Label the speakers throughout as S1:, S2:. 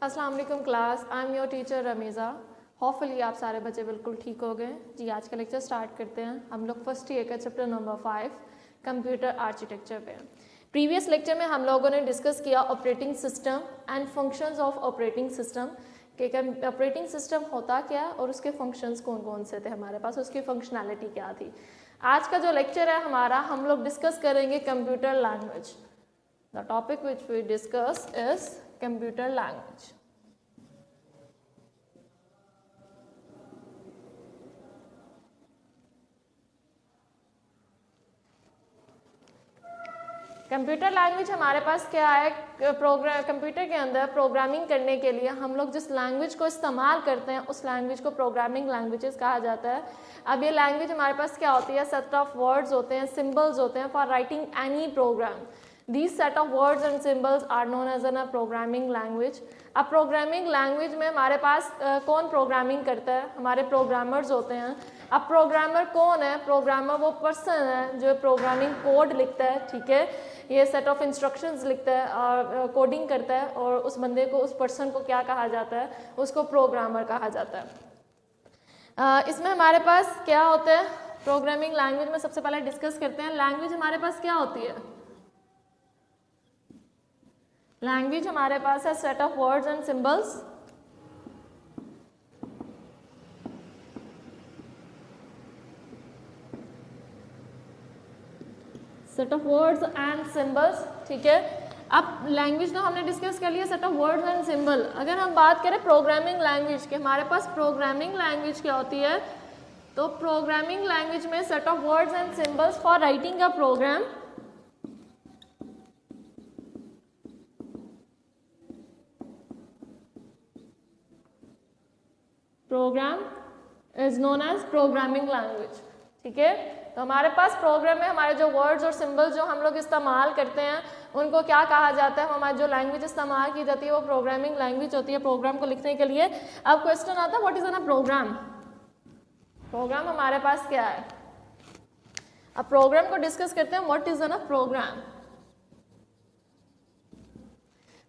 S1: अस्सलाम वालेकुम class, I am your teacher Rameeza. Hopefully आप सारे बच्चे बिल्कुल ठीक हो गए जी। आज का लेक्चर स्टार्ट करते हैं। हम लोग फर्स्ट ईयर का चैप्टर नंबर 5 कंप्यूटर आर्किटेक्चर पे हैं। प्रीवियस लेक्चर में हम लोगों ने डिस्कस किया operating system and functions of operating system कि ऑपरेटिंग सिस्टम होता क्या और उसके फंक्शंस कौन कौन से थे हमारे पास, उसकी फंक्शनैलिटी क्या थी। आज का जो लेक्चर है हमारा, हम लोग डिस्कस करेंगे computer language. The topic which we discuss is computer language. Computer language हमारे पास क्या है, कंप्यूटर के अंदर प्रोग्रामिंग करने के लिए हम लोग जिस लैंग्वेज को इस्तेमाल करते हैं उस लैंग्वेज को प्रोग्रामिंग लैंग्वेजेस कहा जाता है। अब ये लैंग्वेज हमारे पास क्या होती है, सेट ऑफ वर्ड्स होते हैं, सिंबल्स होते हैं for writing any program. These set of words and symbols are known as a programming language। अब प्रोग्रामिंग लैंग्वेज में हमारे पास कौन प्रोग्रामिंग करता है, हमारे प्रोग्रामर्स होते हैं। अब प्रोग्रामर कौन है, प्रोग्रामर वो पर्सन है जो प्रोग्रामिंग कोड लिखता है, ठीक है, ये सेट ऑफ इंस्ट्रक्शंस लिखता है और कोडिंग करता है, और उस बंदे को, उस पर्सन को क्या कहा जाता है, उसको प्रोग्रामर कहा जाता है। इसमें हमारे पास क्या होता है, प्रोग्रामिंग लैंग्वेज में सबसे पहले डिस्कस करते हैं लैंग्वेज हमारे पास क्या होती है। लैंग्वेज हमारे पास है set of words and symbols. Set of words and symbols, ठीक है। अब लैंग्वेज तो हमने डिस्कस कर लिया, set of words and symbol. अगर हम बात करें प्रोग्रामिंग लैंग्वेज के, हमारे पास प्रोग्रामिंग लैंग्वेज क्या होती है, तो प्रोग्रामिंग लैंग्वेज में set of words and symbols for writing a program. Program is known as programming language, ठीक है। तो हमारे पास प्रोग्राम में हमारे जो वर्ड्स और सिंबल्स जो हम लोग इस्तेमाल करते हैं उनको क्या कहा जाता है, हमारी जो लैंग्वेज इस्तेमाल की जाती है वो प्रोग्रामिंग लैंग्वेज होती है प्रोग्राम को लिखने के लिए। अब क्वेश्चन आता है what is an program. Program हमारे पास क्या है, अब प्रोग्राम को डिस्कस करते हैं what is an program.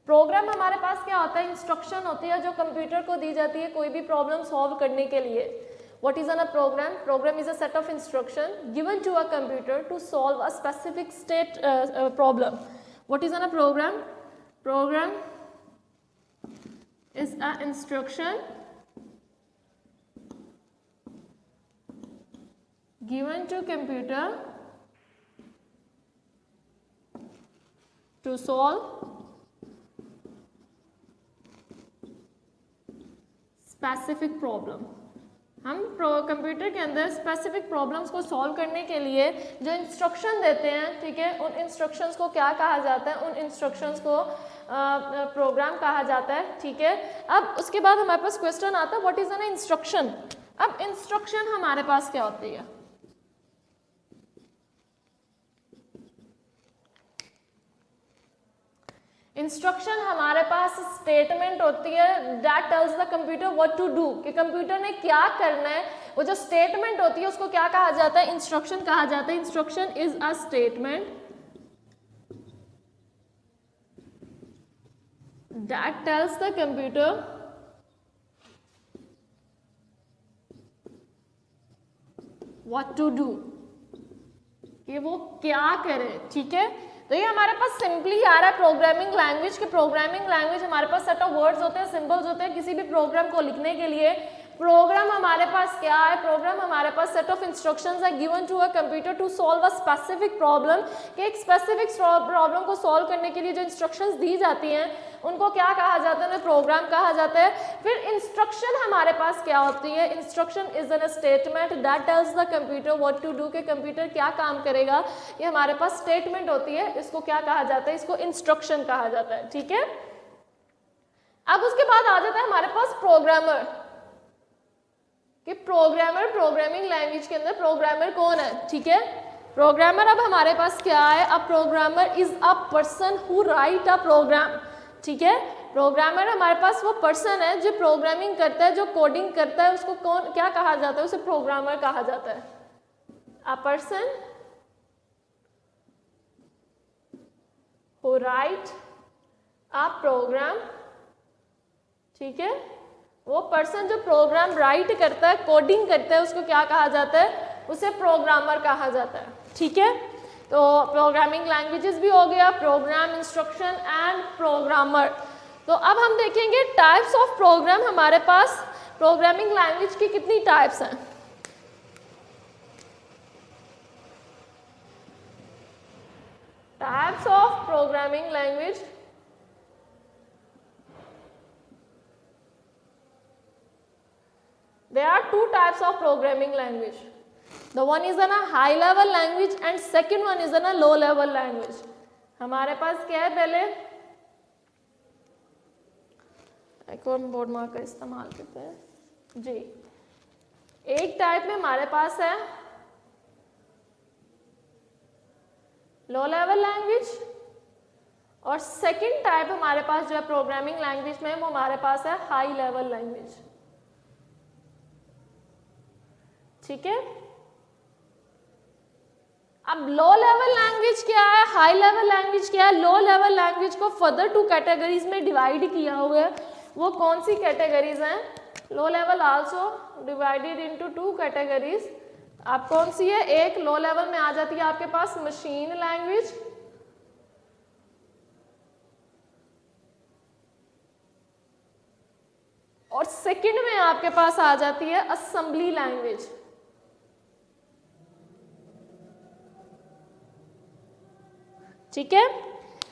S1: Program हमारे पास क्या होता है, इंस्ट्रक्शन होती है जो कंप्यूटर को दी जाती है कोई भी प्रॉब्लम सॉल्व करने के लिए। What is a program? Program is a set of instruction given to a computer to solve a specific state problem. What is a program? Program is an instruction given to computer to solve specific problem। हम computer के अंदर specific problems को solve करने के लिए जो instruction देते हैं, ठीक है, उन इंस्ट्रक्शंस को क्या कहा जाता है, उन इंस्ट्रक्शंस को प्रोग्राम कहा जाता है, ठीक है। अब उसके बाद हमारे पास क्वेश्चन आता है व्हाट इज एन इंस्ट्रक्शन। अब इंस्ट्रक्शन हमारे पास क्या होती है, इंस्ट्रक्शन हमारे पास स्टेटमेंट होती है that tells the computer what to do, कि कंप्यूटर ने क्या करना है। वो जो स्टेटमेंट होती है उसको क्या कहा जाता है, इंस्ट्रक्शन कहा जाता है। Instruction is a statement that tells the computer what to do, कि वो क्या करे, ठीक है। तो ये हमारे पास सिंपली आ रहा है प्रोग्रामिंग लैंग्वेज के। प्रोग्रामिंग लैंग्वेज हमारे पास सेट ऑफ वर्ड्स होते हैं, सिंबल्स होते हैं किसी भी प्रोग्राम को लिखने के लिए। प्रोग्राम हमारे पास क्या है, प्रोग्राम हमारे पास सेट ऑफ इंस्ट्रक्शंस है given to a computer to solve a specific problem, कि एक स्पेसिफिक प्रॉब्लम को सॉल्व करने के लिए जो इंस्ट्रक्शंस दी जाती हैं उनको क्या कहा जाता है, उन्हें प्रोग्राम कहा जाता है। फिर इंस्ट्रक्शन हमारे पास क्या होती है, instruction is an statement that tells the computer what to do, के कंप्यूटर क्या काम करेगा, ये हमारे पास स्टेटमेंट होती है। इसको क्या कहा जाता है, इसको इंस्ट्रक्शन कहा जाता है, ठीक है। अब उसके बाद आ जाता है हमारे पास प्रोग्रामर, कि प्रोग्रामर प्रोग्रामिंग लैंग्वेज के अंदर प्रोग्रामर कौन है, ठीक है। प्रोग्रामर अब हमारे पास क्या है, अब programmer is a person who write a program, ठीक है। प्रोग्रामर हमारे पास वो पर्सन है जो प्रोग्रामिंग करता है, जो कोडिंग करता है, उसको कौन क्या कहा जाता है, उसे प्रोग्रामर कहा जाता है। A person who write a program ठीक है, वो पर्सन जो प्रोग्राम राइट करता है, कोडिंग करता है, उसको क्या कहा जाता है? उसे प्रोग्रामर कहा जाता है। ठीक है, तो प्रोग्रामिंग लैंग्वेजेस भी हो गया, प्रोग्राम इंस्ट्रक्शन एंड प्रोग्रामर। तो अब हम देखेंगे टाइप्स ऑफ प्रोग्राम। हमारे पास प्रोग्रामिंग लैंग्वेज की कितनी टाइप्स हैं? Types of programming language, there are two types of programming language. The one is a high level language and second one is a low level language. हमारे पास क्या है? पहले एक और बोर्ड मार्कर इस्तेमाल करते हैं जी। एक टाइप में हमारे पास है लो लेवल लैंग्वेज और सेकंड टाइप हमारे पास जो है प्रोग्रामिंग लैंग्वेज में वो हमारे पास है हाई लेवल लैंग्वेज। ठीक है, अब लो लेवल लैंग्वेज क्या है, हाई लेवल लैंग्वेज क्या है? लो लेवल लैंग्वेज को फर्दर टू कैटेगरीज में डिवाइड किया हुआ है। वो कौन सी कैटेगरीज हैं? Low level also divided into two categories. आप कौन सी है? एक लो लेवल में आ जाती है आपके पास मशीन लैंग्वेज, और सेकंड में आपके पास आ जाती है असेंबली लैंग्वेज। ठीक है,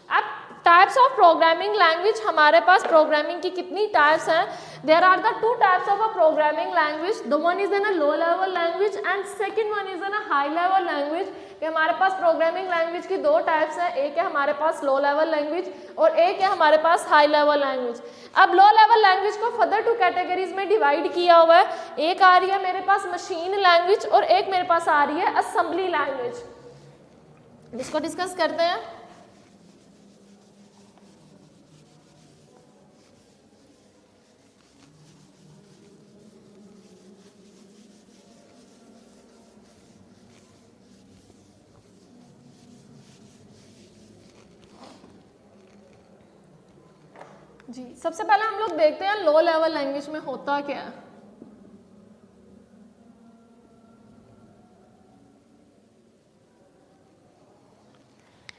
S1: अब टाइप्स ऑफ प्रोग्रामिंग लैंग्वेज, हमारे पास प्रोग्रामिंग की कितनी टाइप्स हैं? There are the two types of a programming language, the one is in a low level language and second one is in a high level language. कि हमारे पास programming language की दो types हैं, एक है हमारे पास लो लेवल लैंग्वेज और एक है हमारे पास हाई लेवल लैंग्वेज। अब लो लेवल लैंग्वेज को फर्दर टू कैटेगरीज में डिवाइड किया हुआ है। एक आ रही है मेरे पास मशीन लैंग्वेज और एक मेरे पास आ रही है असेंबली लैंग्वेज। इसको डिस्कस करते हैं। जी, सबसे पहले हम लोग देखते हैं लो लेवल लैंग्वेज में होता क्या है।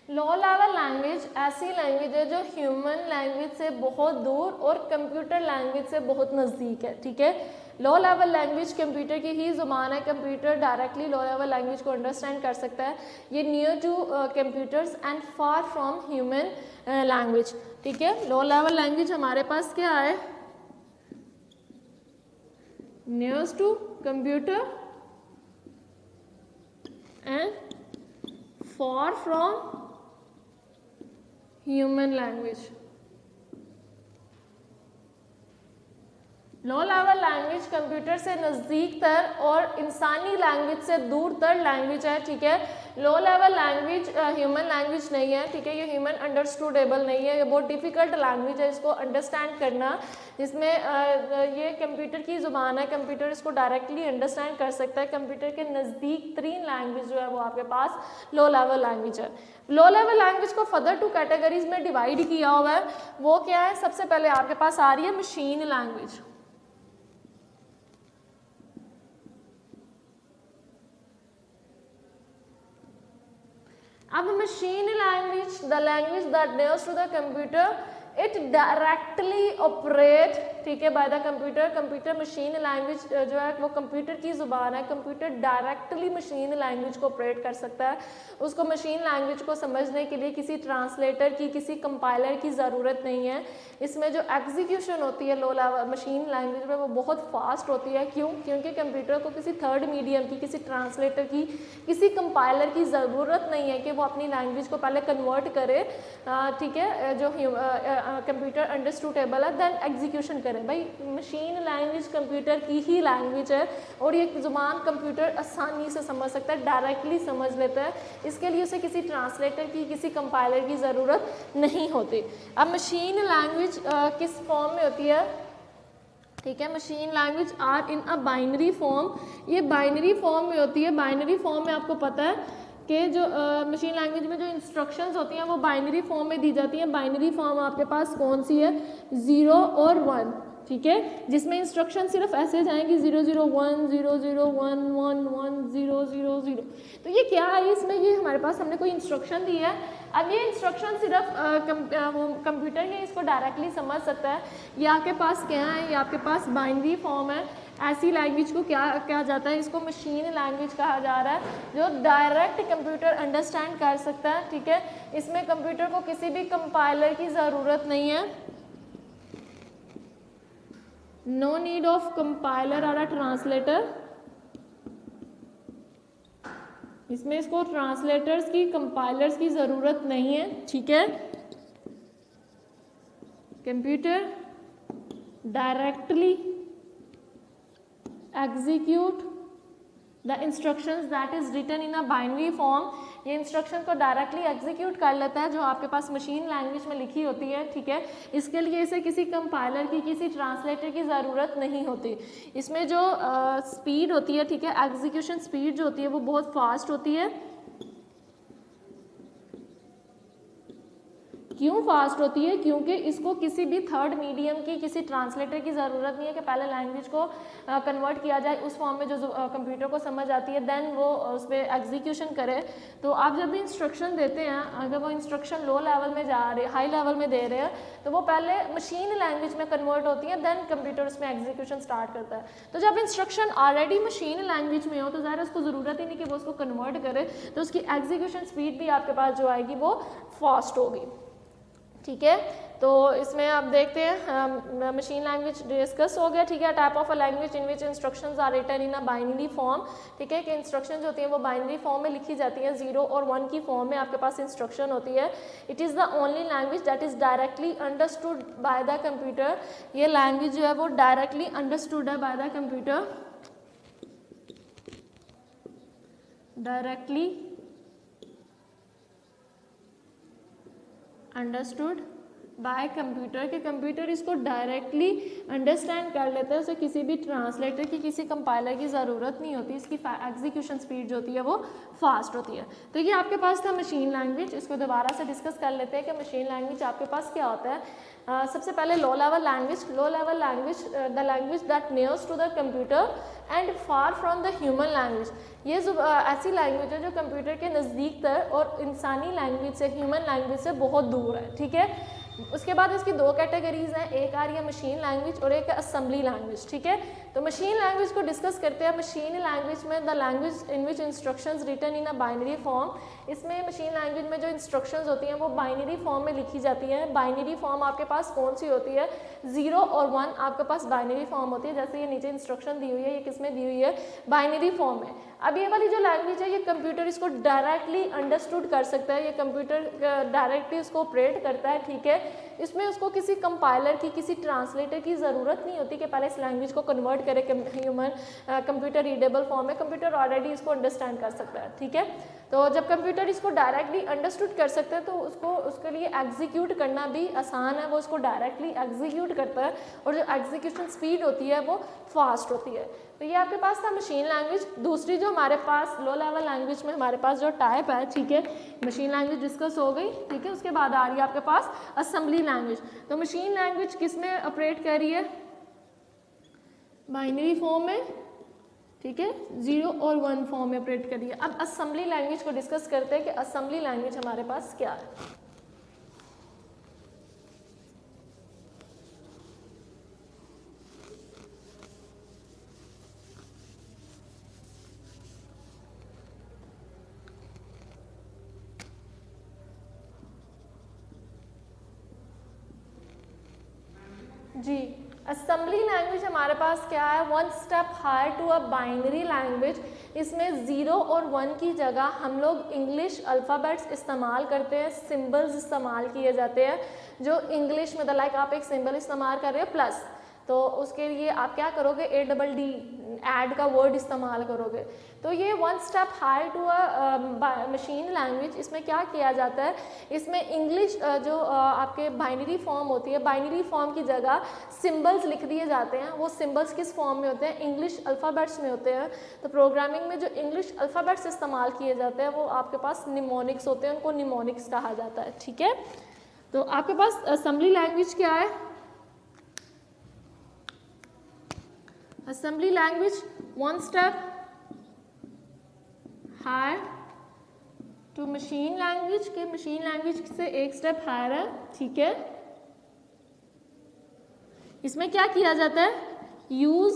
S1: लो लेवल लैंग्वेज ऐसी लैंग्वेज है जो ह्यूमन लैंग्वेज से बहुत दूर और कंप्यूटर लैंग्वेज से बहुत नज़दीक है। ठीक है, लो लेवल लैंग्वेज कंप्यूटर की ही ज़ुबान है, computer directly low level language को अंडरस्टैंड कर सकता है। ये near to computers and far from human language. ठीक है, लो लेवल लैंग्वेज हमारे पास क्या है? Nears to computer and far from human language. Low level language computer से नज़दीक तर और इंसानी लैंग्वेज से दूर तर लैंग्वेज है। ठीक है, low level language human language नहीं है। ठीक है, ये ह्यूमन अंडरस्टूडेबल नहीं है, ये बहुत डिफ़िकल्ट लैंग्वेज है इसको अंडरस्टैंड करना, जिसमें ये कंप्यूटर की ज़ुबान है, कंप्यूटर इसको डायरेक्टली अंडरस्टैंड कर सकता है। कंप्यूटर के नज़दीक तरीन लैंग्वेज जो है वो आपके पास लो लेवल लैंग्वेज है। लो लेवल लैंग्वेज को फर्दर टू कैटेगरीज में डिवाइड किया हुआ है। वो क्या है? सबसे पहले आपके पास आ रही है मशीन लैंग्वेज। अब machine language, the language that nears to the computer, it directly operate, ठीक है, by the computer. Computer machine language जो है वो कंप्यूटर की ज़ुबान है, कंप्यूटर डायरेक्टली मशीन लैंग्वेज को ऑपरेट कर सकता है। उसको मशीन लैंग्वेज को समझने के लिए किसी ट्रांसलेटर की, किसी कंपाइलर की ज़रूरत नहीं है। इसमें जो एग्जीक्यूशन होती है लो लेवल मशीन लैंग्वेज में वो बहुत फास्ट होती है। क्यों? क्योंकि कंप्यूटर को किसी थर्ड मीडियम की, किसी ट्रांसलेटर की, किसी कंपाइलर की ज़रूरत नहीं है कि वो अपनी लैंग्वेज को पहले कन्वर्ट करे, ठीक है, जो कंप्यूटर अंडरस्टूडेबल है, देन एग्जीक्यूशन करें। भाई मशीन लैंग्वेज कंप्यूटर की ही लैंग्वेज है और ये ज़ुबान कंप्यूटर आसानी से समझ सकता है, डायरेक्टली समझ लेता है। इसके लिए उसे किसी ट्रांसलेटर की, किसी कंपाइलर की ज़रूरत नहीं होती। अब मशीन लैंग्वेज किस फॉर्म में होती है? ठीक है, machine language are in a binary form. ये बाइनरी फॉर्म में होती है। बाइनरी फॉर्म में आपको पता है कि जो मशीन लैंग्वेज में जो इंस्ट्रक्शंस होती हैं वो बाइनरी फॉर्म में दी जाती हैं। बाइनरी फॉर्म आपके पास कौन सी है? 0 और 1। ठीक है, जिसमें इंस्ट्रक्शन सिर्फ ऐसे जाएंगी 001 001 11 000। तो ये क्या है, इसमें ये हमारे पास हमने कोई इंस्ट्रक्शन दी है। अब ये इंस्ट्रक्शन सिर्फ कंप्यूटर ही इसको डायरेक्टली समझ सकता है। ये आपके पास क्या है, ये आपके पास बाइनरी फॉर्म है। ऐसी लैंग्वेज को क्या कहा जाता है, इसको मशीन लैंग्वेज कहा जा रहा है, जो डायरेक्ट कंप्यूटर अंडरस्टैंड कर सकता है। ठीक है, इसमें कंप्यूटर को किसी भी कंपाइलर की ज़रूरत नहीं है। नो नीड ऑफ कंपाइलर और अ ट्रांसलेटर। इसमें इसको ट्रांसलेटर्स की, कंपाइलर्स की ज़रूरत नहीं है। ठीक है, computer directly execute the instructions that is written in a binary form। ये इंस्ट्रक्शन को डायरेक्टली एग्जीक्यूट कर लेता है जो आपके पास मशीन लैंग्वेज में लिखी होती है। ठीक है, इसके लिए इसे किसी कंपाइलर की, किसी ट्रांसलेटर की ज़रूरत नहीं होती। इसमें जो स्पीड होती है, ठीक है, एग्जीक्यूशन स्पीड जो होती है वो बहुत फास्ट होती है। क्यों फास्ट होती है? क्योंकि इसको किसी भी थर्ड मीडियम की, किसी ट्रांसलेटर की ज़रूरत नहीं है कि पहले लैंग्वेज को कन्वर्ट किया जाए उस फॉर्म में जो कंप्यूटर को समझ आती है, देन वो उस पर एग्जीक्यूशन करे। तो आप जब भी इंस्ट्रक्शन देते हैं, अगर वो इंस्ट्रक्शन लो लेवल में जा रहे, हाई लेवल में दे रहे हैं, तो वो पहले मशीन लैंग्वेज में कन्वर्ट होती है, देन कंप्यूटर उसमें एग्जीक्यूशन स्टार्ट करता है। तो जब इंस्ट्रक्शन ऑलरेडी मशीन लैंग्वेज में हो तो ज़ाहिर उसको ज़रूरत ही नहीं कि वो उसको कन्वर्ट करे, तो उसकी एग्जीक्यूशन स्पीड भी आपके पास जो आएगी वो फास्ट होगी। ठीक है, तो इसमें आप देखते हैं मशीन लैंग्वेज डिस्कस हो गया। ठीक है, type of a language in which instructions are written in a binary form. ठीक है, कि इंस्ट्रक्शन जो होती हैं वो बाइनरी फॉर्म में लिखी जाती हैं, 0 और 1 की फॉर्म में आपके पास इंस्ट्रक्शन होती है। It is the only language that is directly understood by the computer. ये लैंग्वेज जो है वो डायरेक्टली अंडरस्टूड है by the computer, directly understood by computer, के कंप्यूटर इसको डायरेक्टली अंडरस्टैंड कर लेता है, उसे किसी भी ट्रांसलेटर की, किसी कंपाइलर की ज़रूरत नहीं होती। इसकी एग्जीक्यूशन स्पीड जो होती है वो फास्ट होती है। तो ये आपके पास था मशीन लैंग्वेज। इसको दोबारा से डिस्कस कर लेते हैं कि मशीन लैंग्वेज आपके पास क्या होता है। सबसे पहले low level language. Low level language, the language that nears to the computer and far from the human language. ये ऐसी लैंग्वेज है जो कंप्यूटर के नज़दीक तर और इंसानी लैंग्वेज से, ह्यूमन लैंग्वेज से बहुत दूर है। ठीक है, उसके बाद इसकी दो कैटेगरीज हैं, एक आ रही है मशीन लैंग्वेज और एक है असेंबली लैंग्वेज। ठीक है, तो मशीन लैंग्वेज को डिस्कस करते हैं। मशीन लैंग्वेज में the language in which instructions written in a binary form. इसमें मशीन लैंग्वेज में जो इंस्ट्रक्शंस होती हैं वो बाइनरी फॉर्म में लिखी जाती हैं। बाइनरी फॉर्म आपके पास कौन सी होती है? 0 और 1 आपके पास बाइनरी फॉर्म होती है। जैसे ये नीचे इंस्ट्रक्शन दी हुई है, ये किसमें दी हुई है? बाइनरी फॉर्म में। अब ये वाली जो लैंग्वेज है ये कंप्यूटर इसको डायरेक्टली अंडरस्टूड कर सकता है, ये कंप्यूटर डायरेक्टली उसको ऑपरेट करता है। ठीक है, इसमें उसको किसी कंपाइलर की, किसी ट्रांसलेटर की ज़रूरत नहीं होती कि पहले इस लैंग्वेज को कन्वर्ट करे ह्यूमन कंप्यूटर रीडेबल फॉर्म में। कंप्यूटर ऑलरेडी इसको अंडरस्टैंड कर सकता है। ठीक है, तो जब कंप्यूटर इसको डायरेक्टली अंडरस्टूड कर सकता है तो उसके लिए एग्जीक्यूट करना भी आसान है, वो उसको डायरेक्टली एग्जीक्यूट करता है और जो एग्जीक्यूशन स्पीड होती है वो फास्ट होती है। तो ये आपके पास था मशीन लैंग्वेज। दूसरी जो हमारे पास लो लेवल लैंग्वेज में हमारे पास जो टाइप है, ठीक है, मशीन लैंग्वेज डिस्कस हो गई। ठीक है, उसके बाद आ रही है आपके पास असेंबली लैंग्वेज। तो मशीन लैंग्वेज किस में ऑपरेट कर रही है? बाइनरी फॉर्म में। ठीक है, 0 और 1 फॉर्म में ऑपरेट कर रही है। अब असेंबली लैंग्वेज को डिस्कस करते हैं कि असेंबली लैंग्वेज हमारे पास क्या है। जी, असेंबली लैंग्वेज हमारे पास क्या है? 1 step higher to a binary language. इसमें 0 और 1 की जगह हम लोग इंग्लिश अल्फ़ाबेट्स इस्तेमाल करते हैं, सिंबल्स इस्तेमाल किए जाते हैं। जो इंग्लिश में लाइक आप एक सिंबल इस्तेमाल कर रहे हो प्लस, तो उसके लिए आप क्या करोगे? ADD ऐड का वर्ड इस्तेमाल करोगे। तो ये 1 step higher to a machine language. इसमें क्या किया जाता है? इसमें इंग्लिश जो आपके बाइनरी फॉर्म होती है, बाइनरी फॉर्म की जगह सिंबल्स लिख दिए जाते हैं। वो सिंबल्स किस फॉर्म में होते हैं? इंग्लिश अल्फ़ाबेट्स में होते हैं। तो प्रोग्रामिंग में जो इंग्लिश अल्फ़ाबेट्स इस्तेमाल किए जाते हैं वो आपके पास निमोनिक्स होते हैं, उनको निमोनिक्स कहा जाता है। ठीक है, तो आपके पास असेंबली लैंग्वेज क्या है? Assembly language one step higher to machine language के मशीन लैंग्वेज से एक स्टेप हायर है, ठीक है। इसमें क्या किया जाता है, use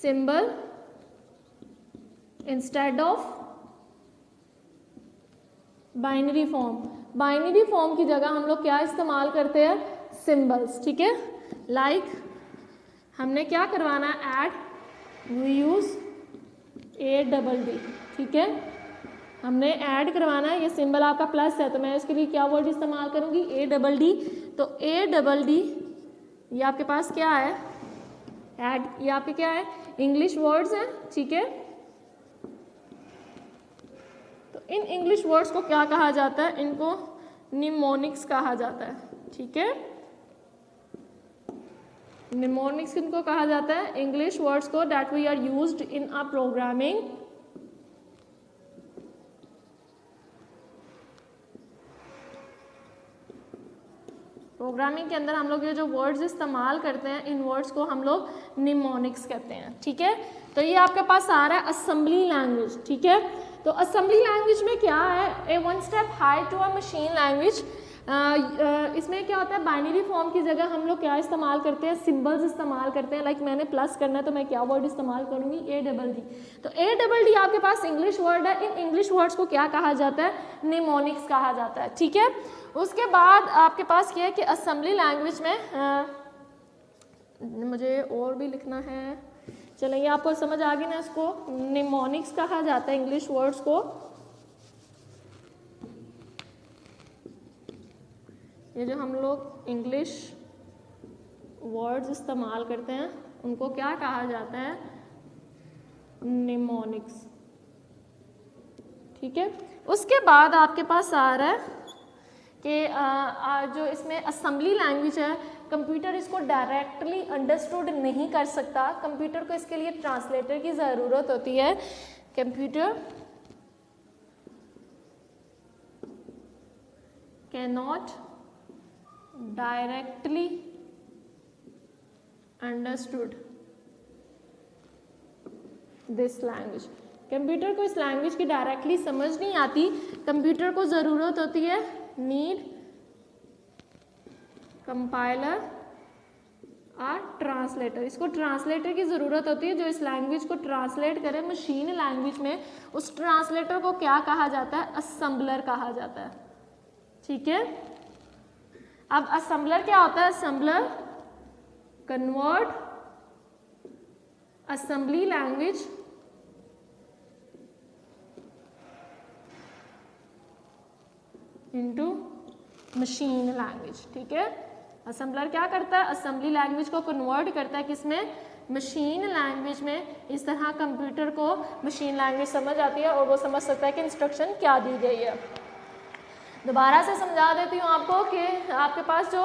S1: symbol instead of binary form. Binary form की जगह हम लोग क्या इस्तेमाल करते हैं, सिंबल्स, ठीक है। लाइक हमने क्या करवाना है, ऐड वी यूज ADD, ठीक है। हमने ऐड करवाना है, ये सिंबल आपका प्लस है तो मैं इसके लिए क्या वर्ड इस्तेमाल करूंगी, ADD। तो ADD ये आपके पास क्या है, ऐड, ये आपके क्या है, इंग्लिश वर्ड्स हैं, ठीक है। तो इन इंग्लिश वर्ड्स को क्या कहा जाता है, इनको निमोनिक्स कहा जाता है, ठीक है। निमोनिक्स किनको कहा जाता है, इंग्लिश वर्ड्स को that we are used in a programming के अंदर हम लोग ये जो वर्ड्स इस्तेमाल करते हैं, इन वर्ड्स को हम लोग निमोनिक्स कहते हैं, ठीक है। तो ये आपके पास आ रहा है असेंबली लैंग्वेज, ठीक है। तो असेंबली लैंग्वेज में क्या है, a one step high to a machine language. इसमें क्या होता है, बाइनरी फॉर्म की जगह हम लोग क्या इस्तेमाल करते हैं, सिंबल्स इस्तेमाल करते हैं। लाइक मैंने प्लस करना है तो मैं क्या वर्ड इस्तेमाल करूंगी, ADD। तो ADD आपके पास इंग्लिश वर्ड है, इन इंग्लिश वर्ड्स को क्या कहा जाता है, निमोनिक्स कहा जाता है, ठीक है। उसके बाद आपके पास क्या है कि असेंबली लैंग्वेज में मुझे और भी लिखना है, चलो ये आपको समझ आ गई ना, इसको निमोनिक्स कहा जाता है इंग्लिश वर्ड्स को। ये जो हम लोग इंग्लिश वर्ड्स इस्तेमाल करते हैं उनको क्या कहा जाता है, निमोनिक्स, ठीक है। उसके बाद आपके पास आ रहा है कि जो इसमें असेंबली लैंग्वेज है, कंप्यूटर इसको डायरेक्टली अंडरस्टूड नहीं कर सकता, कंप्यूटर को इसके लिए ट्रांसलेटर की ज़रूरत होती है। Computer can not directly understood this language. Computer को इस लैंग्वेज की डायरेक्टली समझ नहीं आती, कंप्यूटर को ज़रूरत होती है, नीड कंपाइलर और ट्रांसलेटर। इसको ट्रांसलेटर की ज़रूरत होती है जो इस लैंग्वेज को ट्रांसलेट करे मशीन लैंग्वेज में। उस ट्रांसलेटर को क्या कहा जाता है, असेंबलर कहा जाता है, ठीक है। अब असेंबलर क्या होता है, assembler convert assembly language into machine language, ठीक है। असेंबलर क्या करता है, असेंबली लैंग्वेज को कन्वर्ट करता है किसमें, मशीन लैंग्वेज में। इस तरह कंप्यूटर को मशीन लैंग्वेज समझ आती है और वो समझ सकता है कि इंस्ट्रक्शन क्या दी गई है। दोबारा से समझा देती हूँ आपको कि आपके पास जो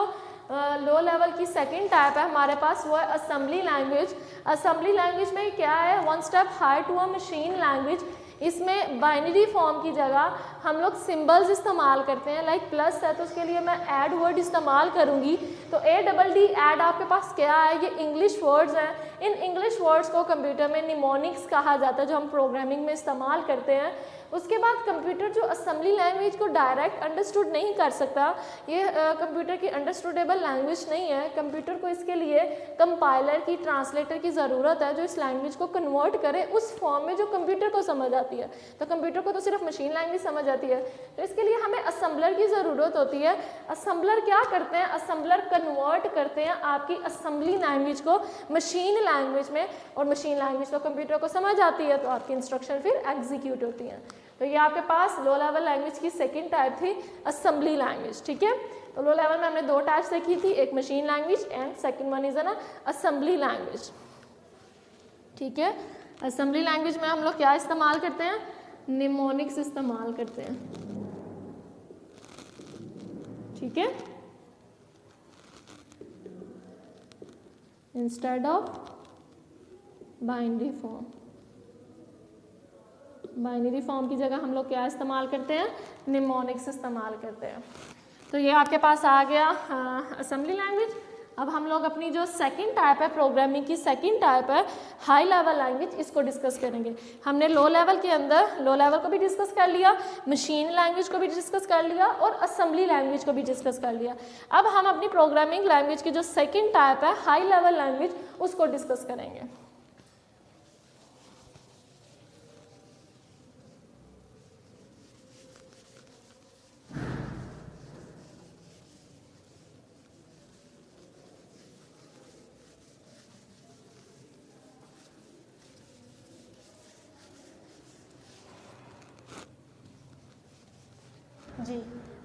S1: लो लेवल की सेकंड टाइप है हमारे पास, वो है असेंबली लैंग्वेज। असेंबली लैंग्वेज में क्या है, one step high to a machine language. इसमें बाइनरी फॉर्म की जगह हम लोग सिंबल्स इस्तेमाल करते हैं। लाइक प्लस है तो उसके लिए मैं ऐड वर्ड इस्तेमाल करूंगी। तो ADD ऐड आपके पास क्या है, ये इंग्लिश वर्ड्स हैं। इन इंग्लिश वर्ड्स को कंप्यूटर में निमोनिक्स कहा जाता है जो हम प्रोग्रामिंग में इस्तेमाल करते हैं। उसके बाद कंप्यूटर जो असेंबली लैंग्वेज को डायरेक्ट अंडरस्टूड नहीं कर सकता, ये कंप्यूटर की अंडरस्टूडेबल लैंग्वेज नहीं है। कंप्यूटर को इसके लिए कंपाइलर की, ट्रांसलेटर की ज़रूरत है जो इस लैंग्वेज को कन्वर्ट करे उस फॉर्म में जो कंप्यूटर को समझ आती है। तो कंप्यूटर को तो सिर्फ मशीन लैंग्वेज समझ आती है, तो इसके लिए हमें असेंबलर की ज़रूरत होती है। असेंबलर क्या करते हैं, असेंबलर कन्वर्ट करते हैं आपकी असेंबली लैंग्वेज को मशीन लैंग्वेज में, और मशीन लैंग्वेज तो कंप्यूटर को समझ आती है तो आपकी इंस्ट्रक्शन फिर एग्जीक्यूट होती हैं। तो ये आपके पास लो लेवल लैंग्वेज की सेकंड टाइप थी असेंबली लैंग्वेज, ठीक है। तो लो लेवल में हमने दो टाइप्स देखी थी, एक machine language and second one is an assembly language, ठीक है। असेंबली लैंग्वेज में हम लोग क्या इस्तेमाल करते हैं, निमोनिक्स इस्तेमाल करते हैं, ठीक है, instead of binary form. Binary form की जगह हम लोग क्या इस्तेमाल करते हैं, निमोनिक्स इस्तेमाल करते हैं। तो ये आपके पास आ गया असेंबली लैंग्वेज। अब हम लोग अपनी जो सेकंड टाइप है प्रोग्रामिंग की, सेकंड टाइप है हाई लेवल लैंग्वेज, इसको डिस्कस करेंगे। हमने लो लेवल के अंदर लो लेवल को भी डिस्कस कर लिया, मशीन लैंग्वेज को भी डिस्कस कर लिया और असेंबली लैंग्वेज को भी डिस्कस कर लिया। अब हम अपनी प्रोग्रामिंग लैंग्वेज की जो सेकंड टाइप है हाई लेवल लैंग्वेज, उसको डिस्कस करेंगे। जी,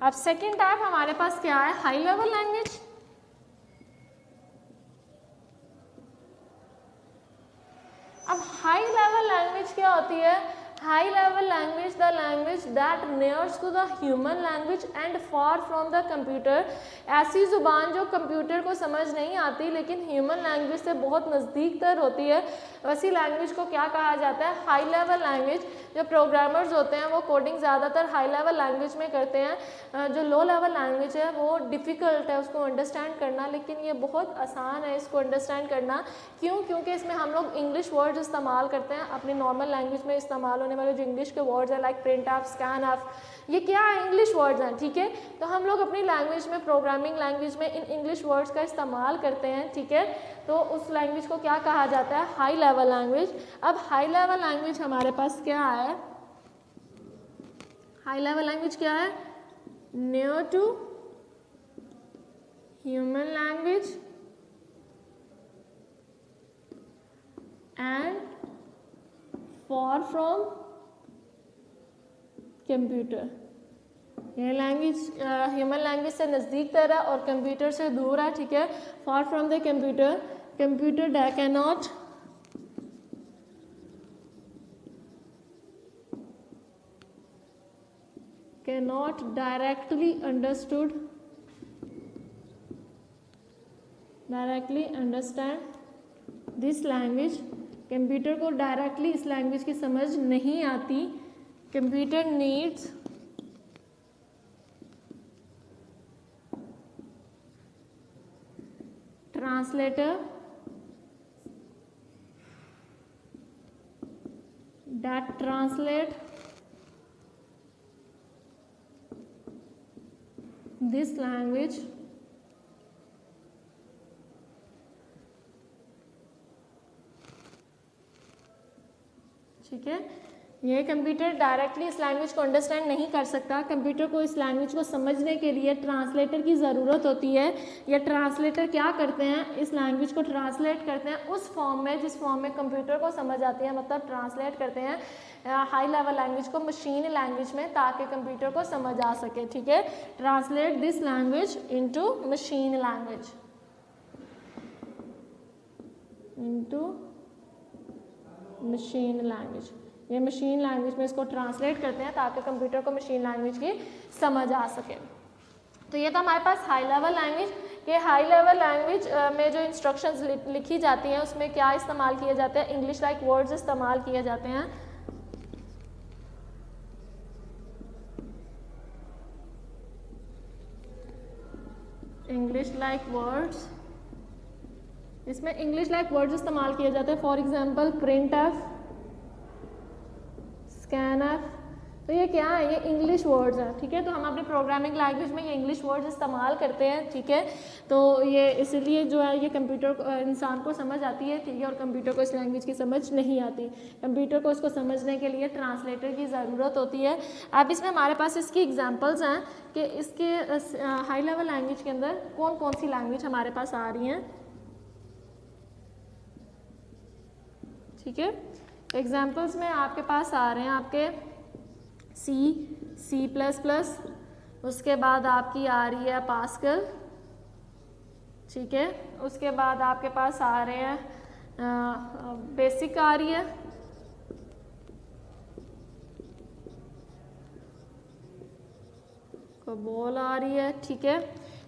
S1: अब सेकंड टाइप हमारे पास क्या है, हाई लेवल लैंग्वेज। अब हाई लेवल लैंग्वेज क्या होती है? High level language the language that nears to the human language and far from the computer. ऐसी ज़ुबान जो कंप्यूटर को समझ नहीं आती लेकिन ह्यूमन लैंग्वेज से बहुत नज़दीक तर होती है, वैसी लैंग्वेज को क्या कहा जाता है? High level language. जो प्रोग्रामर्स होते हैं वो कोडिंग ज़्यादातर हाई लेवल लैंग्वेज में करते हैं। जो लो लेवल लैंग्वेज है वो डिफ़िकल्ट है उसको अंडरस्टैंड करना, लेकिन ये बहुत आसान है इसको अंडरस्टैंड करना। क्यों? क्योंकि इसमें हम लोग इंग्लिश वर्ड्स इस्तेमाल करते हैं। अपनी नॉर्मल लैंग्वेज में इस्तेमाल होने वाले जो इंग्लिश के वर्ड्स हैं like print of, scan of, ये क्या है? इंग्लिश वर्ड्स हैं, ठीक है। तो हम लोग अपनी लैंग्वेज में, प्रोग्रामिंग लैंग्वेज में इन इंग्लिश वर्ड्स का इस्तेमाल करते हैं, ठीक है। तो उस लैंग्वेज को क्या कहा जाता है? High level language. अब हाई लेवल लैंग्वेज हमारे पास क्या है? हाई लेवल लैंग्वेज क्या है? Near to human language and for from computer. ये लैंग्वेज ह्यूमन लैंग्वेज से नज़दीक तर है और कंप्यूटर से दूर है, ठीक है। For from the computer, computer cannot directly understand this language। Computer को डायरेक्टली इस लैंग्वेज की समझ नहीं आती। Computer needs translator that translate this language ठीक है। ये कंप्यूटर डायरेक्टली इस लैंग्वेज को अंडरस्टैंड नहीं कर सकता। कंप्यूटर को इस लैंग्वेज को समझने के लिए ट्रांसलेटर की ज़रूरत होती है। या ट्रांसलेटर क्या करते हैं? इस लैंग्वेज को ट्रांसलेट करते हैं उस फॉर्म में जिस फॉर्म में कंप्यूटर को समझ आती है, मतलब ट्रांसलेट करते हैं हाई लेवल लैंग्वेज को मशीन लैंग्वेज में, ताकि कंप्यूटर को समझ आ सके, ठीक है। Translate this language into machine language, machine language. ये मशीन लैंग्वेज में इसको ट्रांसलेट करते हैं ताकि कंप्यूटर को मशीन लैंग्वेज की समझ आ सके। तो ये था हमारे पास हाई लेवल लैंग्वेज। कि हाई लेवल लैंग्वेज में जो इंस्ट्रक्शंस लिखी जाती हैं उसमें क्या इस्तेमाल किया जाता है? इंग्लिश लाइक वर्ड्स इस्तेमाल किए जाते हैं। इंग्लिश लाइक वर्ड्स, इसमें इंग्लिश लाइक वर्ड्स इस्तेमाल किए जाते हैं। For example print F, scan F, तो ये क्या है? ये इंग्लिश वर्ड्स हैं, ठीक है। तो हम अपने प्रोग्रामिंग लैंग्वेज में ये इंग्लिश वर्ड्स इस्तेमाल करते हैं, ठीक है। तो ये इसलिए जो है ये कंप्यूटर इंसान को समझ आती है, ठीक है, और कंप्यूटर को इस लैंग्वेज की समझ नहीं आती। कंप्यूटर को इसको समझने के लिए ट्रांसलेटर की ज़रूरत होती है। अब इसमें हमारे पास इसकी एग्जांपल्स हैं कि इसके हाई लेवल लैंग्वेज के अंदर कौन कौन सी लैंग्वेज हमारे पास आ रही हैं, ठीक है। एग्जांपल्स में आपके पास आ रहे हैं आपके सी प्लस प्लस, उसके बाद आपकी आ रही है पास्कल, ठीक है। उसके बाद आपके पास आ रहे हैं बेसिक आ रही है, कोबोल आ रही है, ठीक है।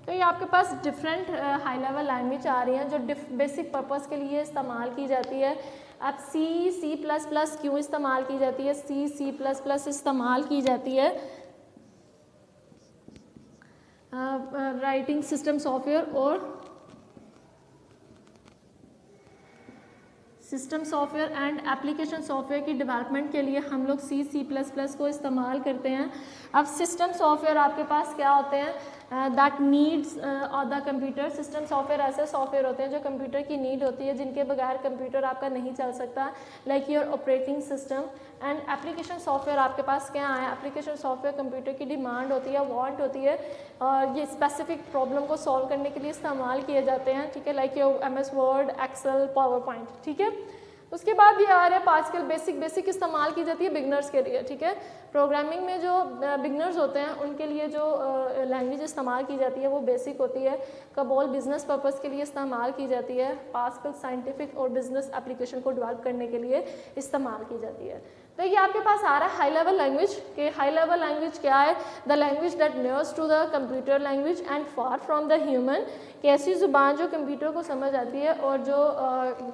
S1: तो ये आपके पास डिफरेंट हाई लेवल लैंग्वेज आ रही हैं जो बेसिक पर्पस के लिए इस्तेमाल की जाती है। अब सी प्लस प्लस क्यों इस्तेमाल की जाती है? सी प्लस प्लस इस्तेमाल की जाती है राइटिंग सिस्टम सॉफ्टवेयर और system software and application software की डेवलपमेंट के लिए हम लोग C++ को इस्तेमाल करते हैं। अब सिस्टम सॉफ्टवेयर आपके पास क्या होते हैं, that needs the computer. System software ऐसे सॉफ्टवेयर होते हैं जो कंप्यूटर की नीड होती है, जिनके बगैर कंप्यूटर आपका नहीं चल सकता, like your operating system. And application software आपके पास क्या है, एप्लीकेशन सॉफ्टवेयर कंप्यूटर की डिमांड होती है, वांट होती है, और ये स्पेसिफिक प्रॉब्लम को सॉल्व करने के लिए इस्तेमाल किए जाते हैं, ठीक है, like your MS Word, Excel, PowerPoint, ठीक है। उसके बाद ये आ रहा है पास्कल, बेसिक इस्तेमाल की जाती है बिगनर्स के लिए, ठीक है। प्रोग्रामिंग में जो बिगनर्स होते हैं उनके लिए जो लैंग्वेज इस्तेमाल की जाती है वो बेसिक होती है। कबोल बिजनेस पर्पस के लिए इस्तेमाल की जाती है। पास्कल साइंटिफिक और बिजनेस एप्लीकेशन को डेवलप करने के लिए इस्तेमाल की जाती है। तो ये आपके पास आ रहा है हाई लेवल लैंग्वेज, कि हाई लेवल लैंग्वेज क्या है, the language that nears to the computer language and far from the human, कि ऐसी ज़ुबान जो कंप्यूटर को समझ आती है और जो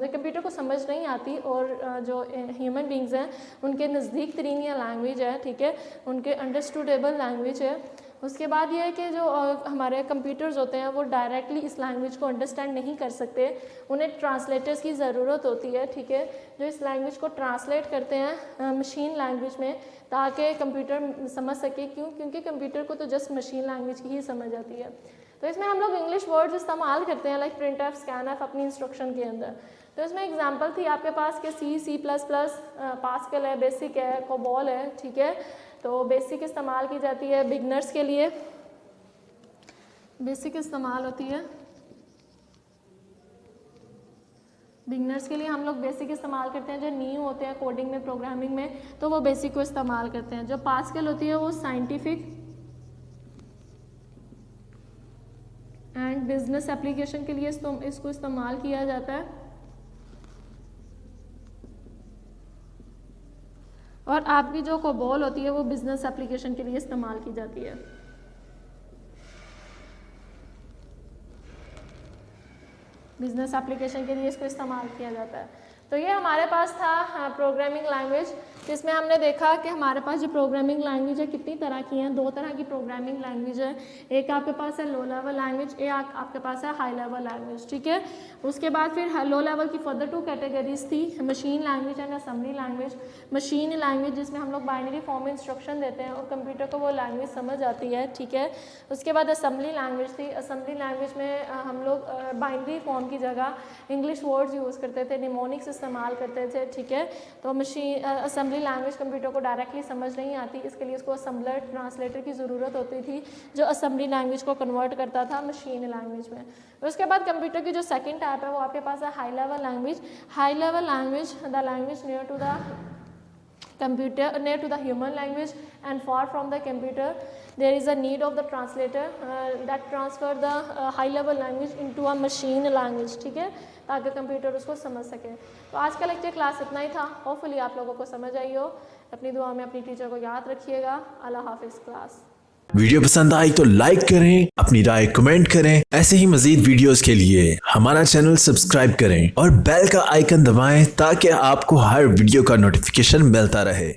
S1: कंप्यूटर को समझ नहीं आती, और जो ह्यूमन बींग्स हैं उनके नज़दीक तरीन ये लैंग्वेज है, ठीक है, उनके अंडरस्टूडेबल लैंग्वेज है। उसके बाद ये है कि जो हमारे कंप्यूटर्स होते हैं वो डायरेक्टली इस लैंग्वेज को अंडरस्टैंड नहीं कर सकते, उन्हें ट्रांसलेटर्स की ज़रूरत होती है, ठीक है, जो इस लैंग्वेज को ट्रांसलेट करते हैं मशीन लैंग्वेज में, ताकि कंप्यूटर समझ सके। क्योंकि कंप्यूटर को तो जस्ट मशीन लैंग्वेज की ही समझ आती है। तो इसमें हम लोग इंग्लिश वर्ड्स इस्तेमाल करते हैं, लाइक प्रिंटफ, स्कैनफ अपनी इंस्ट्रक्शन के अंदर। तो इसमें एग्जांपल थी आपके पास कि C++, पास्कल है, बेसिक है, कोबॉल है, ठीक है। तो बेसिक इस्तेमाल की जाती है बिगनर्स के लिए, बेसिक इस्तेमाल होती है बिगनर्स के लिए। हम लोग बेसिक इस्तेमाल करते हैं, जो न्यू होते हैं कोडिंग में, प्रोग्रामिंग में, तो वो बेसिक को इस्तेमाल करते हैं। जो पास्कल होती है वो साइंटिफिक एंड बिजनेस एप्लीकेशन के लिए इसको इस्तेमाल किया जाता है। और आपकी जो कोबॉल होती है वो बिजनेस एप्लीकेशन के लिए इस्तेमाल की जाती है। बिजनेस एप्लीकेशन के लिए इसको इस्तेमाल किया जाता है। तो ये हमारे पास था प्रोग्रामिंग लैंग्वेज, जिसमें हमने देखा कि हमारे पास जो प्रोग्रामिंग लैंग्वेज है कितनी तरह की हैं। 2 तरह की प्रोग्रामिंग लैंग्वेज है, एक आपके पास है लो लेवल लैंग्वेज, एक आपके पास है हाई लेवल लैंग्वेज, ठीक है। उसके बाद फिर लो लेवल की फर्दर 2 कैटेगरीज थी, machine language and assembly language. Machine language जिसमें हम लोग बाइनरी फॉर्म में इंस्ट्रक्शन देते हैं और कंप्यूटर को वो लैंग्वेज समझ आती है, ठीक है। उसके बाद असेंबली लैंग्वेज थी। असेंबली लैंग्वेज में हम लोग बाइनरी फॉर्म की जगह इंग्लिश वर्ड्स यूज़ करते थे, निमोनिक्स इस्तेमाल करते थे, ठीक है। तो मशीन असेंबली लैंग्वेज कंप्यूटर को डायरेक्टली समझ नहीं आती, इसके लिए उसको असेंबलर, ट्रांसलेटर की ज़रूरत होती थी, जो असेंबली लैंग्वेज को कन्वर्ट करता था मशीन लैंग्वेज में। उसके बाद कंप्यूटर की जो सेकंड टाइप है वो आपके पास है high level language. High level language, the language near to the computer, near to the human language and far from the computer. There is a need of the translator that transfer the high level language into a machine language, ठीक है, ताकि computer उसको समझ सके। तो आज का lecture class इतना ही था। होपफुली आप लोगों को समझ आई हो। अपनी दुआ में अपनी टीचर को याद रखिएगा। अल्लाह हाफिज़ क्लास।
S2: वीडियो पसंद आई तो लाइक करें, अपनी राय कमेंट करें। ऐसे ही मजीद वीडियोस के लिए हमारा चैनल सब्सक्राइब करें और बेल का आइकन दबाएं ताकि आपको हर वीडियो का नोटिफिकेशन मिलता रहे।